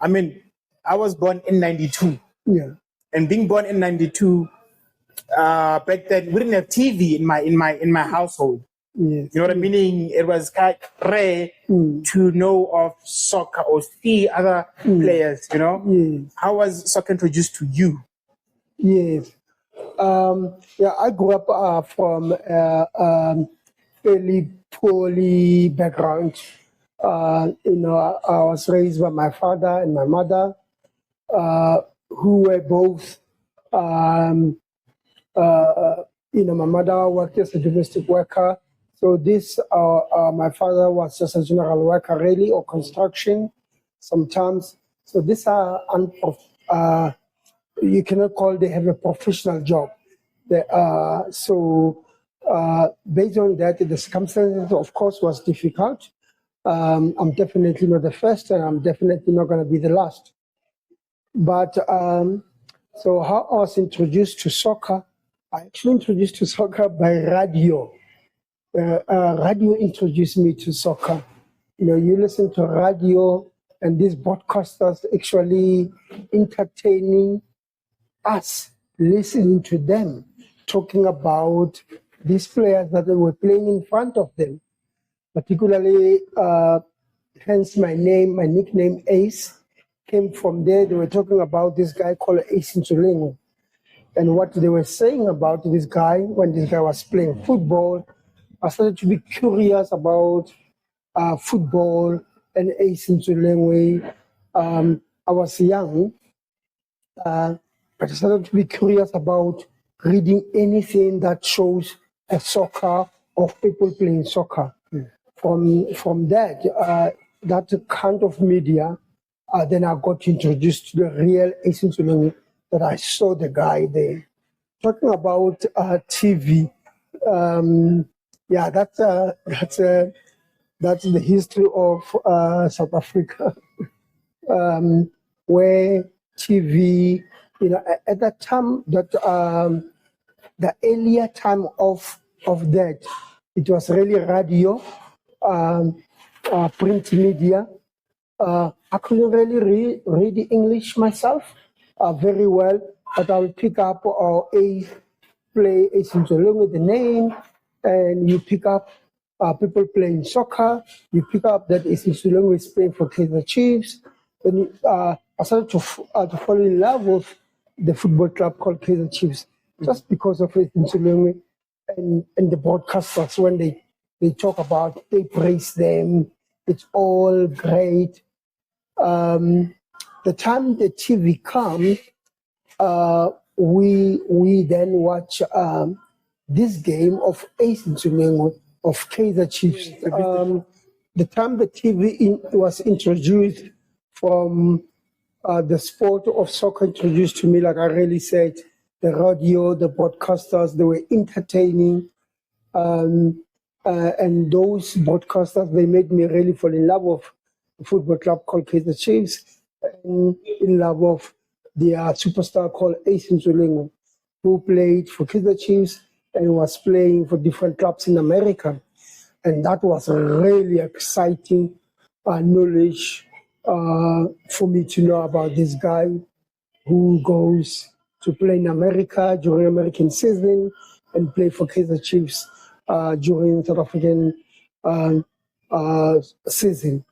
I mean, I was born in 92. Yeah. And being born in 92, back then we didn't have TV in my household. Yes. You know what I mean? Meaning it was kind of rare to know of soccer or see other players, you know? Yes. How was soccer introduced to you? Yes. Yeah, I grew up from fairly poorly background. I was raised by my father and my mother, who were both, my mother worked as a domestic worker. So my father was just a general worker, really, or construction sometimes. So these are you cannot call they have a professional job. Based on that, the circumstances, of course, was difficult. I'm definitely not the first, and I'm definitely not going to be the last. But so how I was introduced to soccer, I actually introduced to soccer by radio. Radio introduced me to soccer. You listen to radio, and these broadcasters actually entertaining us, listening to them, talking about these players that they were playing in front of them. Particularly, hence my nickname Ace, came from there. They were talking about this guy called Ace Ntsoelengoe. And what they were saying about this guy, when this guy was playing football, I started to be curious about football and Ace Ntsoelengoe. I was young, but I started to be curious about reading anything that shows a soccer of people playing soccer. From that kind of media, then I got introduced to the real Ace Ntsoelengoe, that I saw the guy there. Talking about TV, that's the history of South Africa, where TV, at that time, that the earlier time of that, it was really radio, print media. I couldn't really read English myself very well, but I would pick up Ace Ntsoelengoe with the name, and you pick up people playing soccer. You pick up that Ace Ntsoelengoe is playing for Kaizer Chiefs. Then I started to fall in love with the football club called Kaizer Chiefs, just because of Ace Ntsoelengoe and the broadcasters, when they talk about, they praise them. It's all great. The time the TV comes, we then watch this game of Ace Ntsoelengoe of Kaizer Chiefs. The time the TV was introduced, from the sport of soccer introduced to me, like I really said, the radio, the broadcasters, they were entertaining. And those broadcasters, they made me really fall in love with a football club called Kaizer Chiefs, and in love with their superstar called Ace Ntsoelengoe, who played for Kaizer Chiefs and was playing for different clubs in America. And that was really exciting knowledge for me to know about this guy who goes to play in America during American season and play for Kaizer Chiefs during South African season.